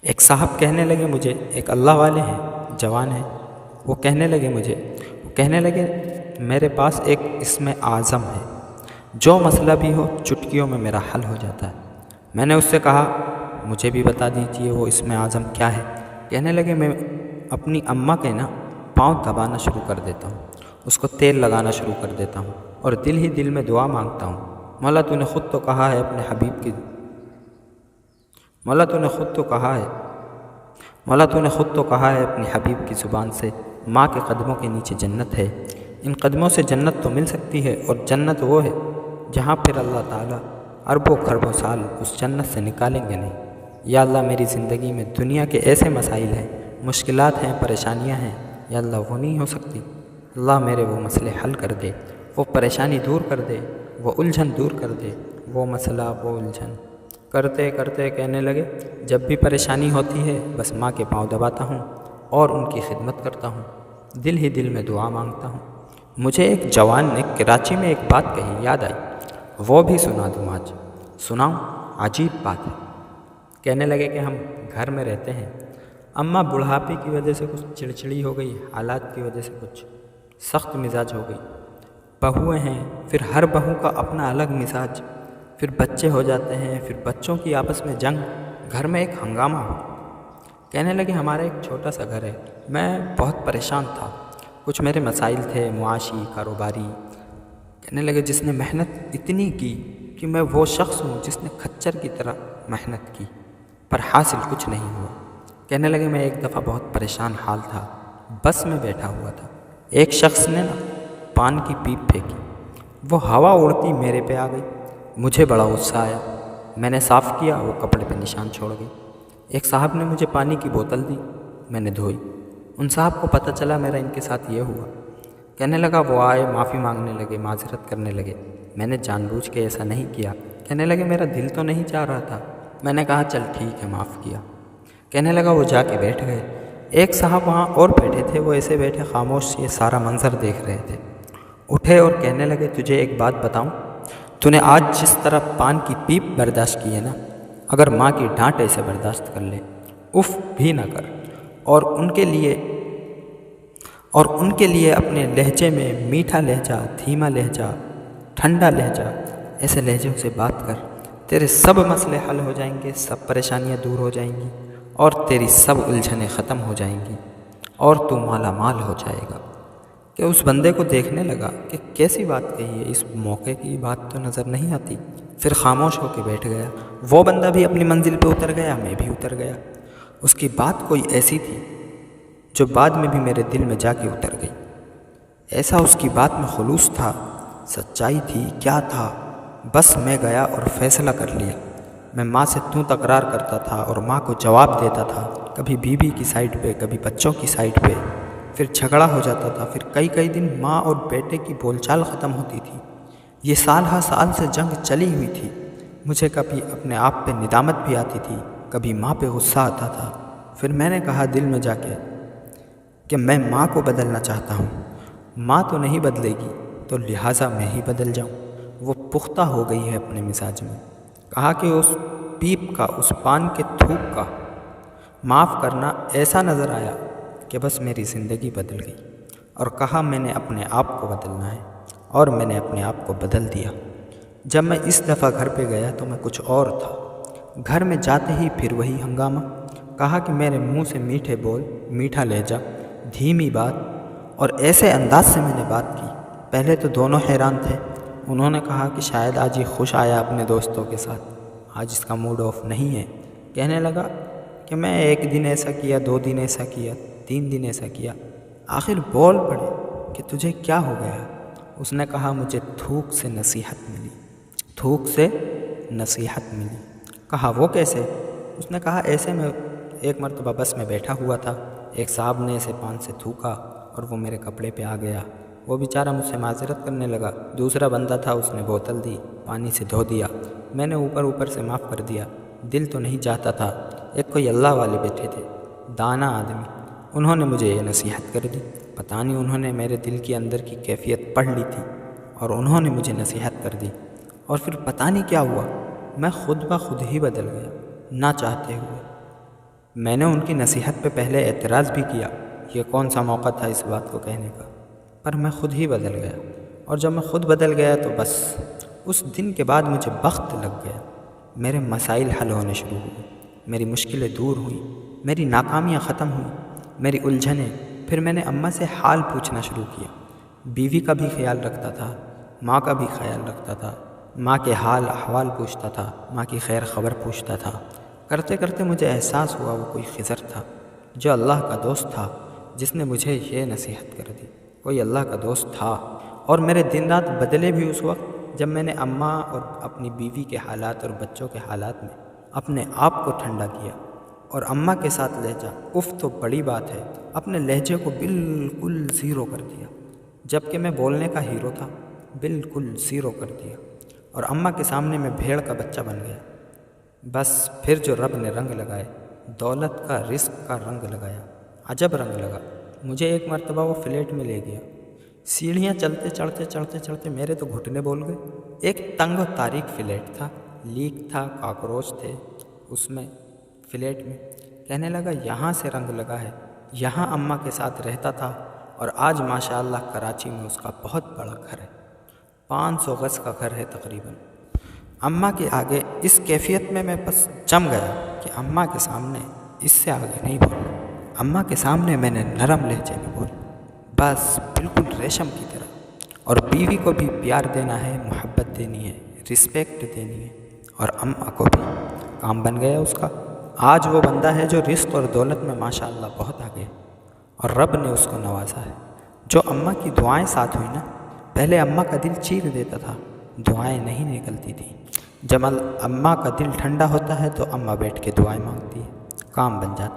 ایک صاحب کہنے لگے مجھے، ایک اللہ والے ہیں، جوان ہیں، وہ کہنے لگے میرے پاس ایک اسم اعظم ہے، جو مسئلہ بھی ہو چٹکیوں میں میرا حل ہو جاتا ہے۔ میں نے اس سے کہا مجھے بھی بتا دیجیے وہ اسم اعظم کیا ہے۔ کہنے لگے میں اپنی اماں کے پاؤں دبانا شروع کر دیتا ہوں، اس کو تیل لگانا شروع کر دیتا ہوں اور دل ہی دل میں دعا مانگتا ہوں، مولا تو نے خود تو کہا ہے اپنے حبیب کی زبان سے، ماں کے قدموں کے نیچے جنت ہے، ان قدموں سے جنت تو مل سکتی ہے، اور جنت وہ ہے جہاں پھر اللہ تعالیٰ اربوں خربوں سال اس جنت سے نکالیں گے نہیں۔ یا اللہ میری زندگی میں دنیا کے ایسے مسائل ہیں، مشکلات ہیں، پریشانیاں ہیں، یا اللہ وہ نہیں ہو سکتی۔ اللہ میرے وہ مسئلے حل کر دے، وہ پریشانی دور کر دے، وہ الجھن دور کر دے، وہ مسئلہ وہ الجھن۔ کرتے کرتے کہنے لگے جب بھی پریشانی ہوتی ہے بس ماں کے پاؤں دباتا ہوں اور ان کی خدمت کرتا ہوں، دل ہی دل میں دعا مانگتا ہوں۔ مجھے ایک جوان نے کراچی میں ایک بات کہی، یاد آئی، وہ بھی سنا دوں آج۔ سناؤں؟ عجیب بات ہے۔ کہنے لگے کہ ہم گھر میں رہتے ہیں، اماں بڑھاپے کی وجہ سے کچھ چڑچڑی ہو گئی، حالات کی وجہ سے کچھ سخت مزاج ہو گئی، بہویں ہیں، پھر ہر بہو کا اپنا الگ مزاج، پھر بچے ہو جاتے ہیں، پھر بچوں کی آپس میں جنگ، گھر میں ایک ہنگامہ ہو۔ کہنے لگے ہمارا ایک چھوٹا سا گھر ہے، میں بہت پریشان تھا، کچھ میرے مسائل تھے معاشی کاروباری۔ کہنے لگے جس نے محنت اتنی کی کہ میں وہ شخص ہوں جس نے کھچر کی طرح محنت کی پر حاصل کچھ نہیں ہوا۔ کہنے لگے میں ایک دفعہ بہت پریشان حال تھا، بس میں بیٹھا ہوا تھا، ایک شخص نے پان کی پیپ پھینکی، وہ ہوا اڑتی میرے پہ آ گئی، مجھے بڑا غصہ آیا، میں نے صاف کیا، وہ کپڑے پہ نشان چھوڑ گئی۔ ایک صاحب نے مجھے پانی کی بوتل دی، میں نے دھوئی، ان صاحب کو پتہ چلا میرا ان کے ساتھ یہ ہوا۔ کہنے لگا وہ آئے، معافی مانگنے لگے، معذرت کرنے لگے، میں نے جان بوجھ کے ایسا نہیں کیا۔ کہنے لگے میرا دل تو نہیں چاہ رہا تھا، میں نے کہا چل ٹھیک ہے معاف کیا۔ کہنے لگا وہ جا کے بیٹھ گئے، ایک صاحب وہاں اور بیٹھے تھے، وہ ایسے بیٹھے خاموش یہ سارا منظر دیکھ رہے تھے، اٹھے اور کہنے لگے تجھے ایک بات بتاؤں، تو نے آج جس طرح پان کی پیپ برداشت کی ہے نا، اگر ماں کی ڈانٹ ایسے برداشت کر لے، اف بھی نہ کر، اور ان کے لیے اپنے لہجے میں میٹھا لہجہ، دھیما لہجہ، ٹھنڈا لہجہ، ایسے لہجوں سے بات کر، تیرے سب مسئلے حل ہو جائیں گے، سب پریشانیاں دور ہو جائیں گی، اور تیری سب الجھنیں ختم ہو جائیں گی، اور تو مالا مال ہو جائے گا۔ کہ اس بندے کو دیکھنے لگا کہ کیسی بات کہی ہے، اس موقع کی بات تو نظر نہیں آتی، پھر خاموش ہو کے بیٹھ گیا۔ وہ بندہ بھی اپنی منزل پہ اتر گیا، میں بھی اتر گیا۔ اس کی بات کوئی ایسی تھی جو بعد میں بھی میرے دل میں جا کے اتر گئی، ایسا اس کی بات میں خلوص تھا، سچائی تھی، کیا تھا، بس میں گیا اور فیصلہ کر لیا۔ میں ماں سے توں تکرار کرتا تھا اور ماں کو جواب دیتا تھا، کبھی بیوی کی سائڈ پہ، کبھی بچوں کی سائڈ پہ، پھر جھگڑا ہو جاتا تھا، پھر کئی دن ماں اور بیٹے کی بول چال ختم ہوتی تھی۔ یہ سال ہر سال سے جنگ چلی ہوئی تھی، مجھے کبھی اپنے آپ پہ ندامت بھی آتی تھی، کبھی ماں پہ غصہ آتا تھا۔ پھر میں نے کہا دل میں جا کے کہ میں ماں کو بدلنا چاہتا ہوں، ماں تو نہیں بدلے گی تو لہٰذا میں ہی بدل جاؤں، وہ پختہ ہو گئی ہے اپنے مزاج میں۔ کہا کہ اس پیپ کا، اس پان کے تھوک کا معاف کرنا ایسا نظر آیا کہ بس میری زندگی بدل گئی، اور کہا میں نے اپنے آپ کو بدلنا ہے، اور میں نے اپنے آپ کو بدل دیا۔ جب میں اس دفعہ گھر پہ گیا تو میں کچھ اور تھا، گھر میں جاتے ہی پھر وہی ہنگامہ۔ کہا کہ میرے منہ سے میٹھے بول، میٹھا لہجہ، دھیمی بات، اور ایسے انداز سے میں نے بات کی، پہلے تو دونوں حیران تھے۔ انہوں نے کہا کہ شاید آج یہ خوش آیا اپنے دوستوں کے ساتھ، آج اس کا موڈ آف نہیں ہے۔ کہنے لگا کہ میں ایک دن ایسا کیا، 2 دن ایسا کیا، 3 دن ایسا کیا، آخر بول پڑے کہ تجھے کیا ہو گیا؟ اس نے کہا مجھے تھوک سے نصیحت ملی، تھوک سے نصیحت ملی۔ کہا وہ کیسے؟ اس نے کہا ایسے میں ایک مرتبہ بس میں بیٹھا ہوا تھا، ایک صاحب نے اسے پان سے تھوکا اور وہ میرے کپڑے پہ آ گیا، وہ بیچارہ مجھ سے معذرت کرنے لگا، دوسرا بندہ تھا اس نے بوتل دی، پانی سے دھو دیا، میں نے اوپر سے معاف کر دیا، دل تو نہیں چاہتا تھا۔ ایک کوئی اللہ والے بیٹھے تھے، دانا آدمی، انہوں نے مجھے یہ نصیحت کر دی، پتہ نہیں انہوں نے میرے دل کے اندر کی کیفیت پڑھ لی تھی اور انہوں نے مجھے نصیحت کر دی، اور پھر پتہ نہیں کیا ہوا، میں خود بخود ہی بدل گیا، نہ چاہتے ہوئے۔ میں نے ان کی نصیحت پہ پہلے اعتراض بھی کیا، یہ کون سا موقع تھا اس بات کو کہنے کا، پر میں خود ہی بدل گیا، اور جب میں خود بدل گیا تو بس اس دن کے بعد مجھے بخت لگ گیا۔ میرے مسائل حل ہونے شروع ہوئے، میری مشکلیں دور ہوئیں، میری ناکامیاں ختم ہوئیں، میری الجھنیں۔ پھر میں نے اماں سے حال پوچھنا شروع کیا، بیوی کا بھی خیال رکھتا تھا، ماں کا بھی خیال رکھتا تھا، ماں کے حال احوال پوچھتا تھا، ماں کی خیر خبر پوچھتا تھا۔ کرتے کرتے مجھے احساس ہوا وہ کوئی خضر تھا جو اللہ کا دوست تھا، جس نے مجھے یہ نصیحت کر دی۔ کوئی اللہ کا دوست تھا، اور میرے دن رات بدلے بھی اس وقت جب میں نے اماں اور اپنی بیوی کے حالات اور بچوں کے حالات میں اپنے آپ کو ٹھنڈا کیا، اور اماں کے ساتھ لہجہ تو بڑی بات ہے، اپنے لہجے کو بالکل زیرو کر دیا، جب کہ میں بولنے کا ہیرو تھا، بالکل زیرو کر دیا، اور اماں کے سامنے میں بھیڑ کا بچہ بن گیا۔ بس پھر جو رب نے رنگ لگائے، دولت کا، رزق کا رنگ لگایا، عجب رنگ لگا۔ مجھے ایک مرتبہ وہ فلیٹ میں لے گیا، سیڑھیاں چلتے چڑھتے چڑھتے چڑھتے میرے تو گھٹنے بول گئے۔ ایک تنگ و تاریک فلیٹ تھا، لیک تھا، کاکروچ تھے اس میں، فلیٹ میں۔ کہنے لگا یہاں سے رنگ لگا ہے، یہاں اماں کے ساتھ رہتا تھا، اور آج ماشاءاللہ کراچی میں اس کا بہت بڑا گھر ہے، 500 گز کا گھر ہے تقریباً۔ اماں کے آگے اس کیفیت میں بس جم گیا کہ اماں کے سامنے اس سے آگے نہیں بولوں۔ اماں کے سامنے میں نے نرم لہجے میں بولا، بس بالکل ریشم کی طرح۔ اور بیوی کو بھی پیار دینا ہے، محبت دینی ہے، رسپیکٹ دینی ہے، اور اماں کو بھی۔ کام بن گیا اس کا۔ آج وہ بندہ ہے جو رزق اور دولت میں ماشاءاللہ بہت آگے، اور رب نے اس کو نوازا ہے۔ جو اماں کی دعائیں ساتھ ہوئی نا، پہلے اماں کا دل چیر دیتا تھا، دعائیں نہیں نکلتی تھیں۔ جب اماں کا دل ٹھنڈا ہوتا ہے تو اماں بیٹھ کے دعائیں مانگتی ہے، کام بن جاتا ہے۔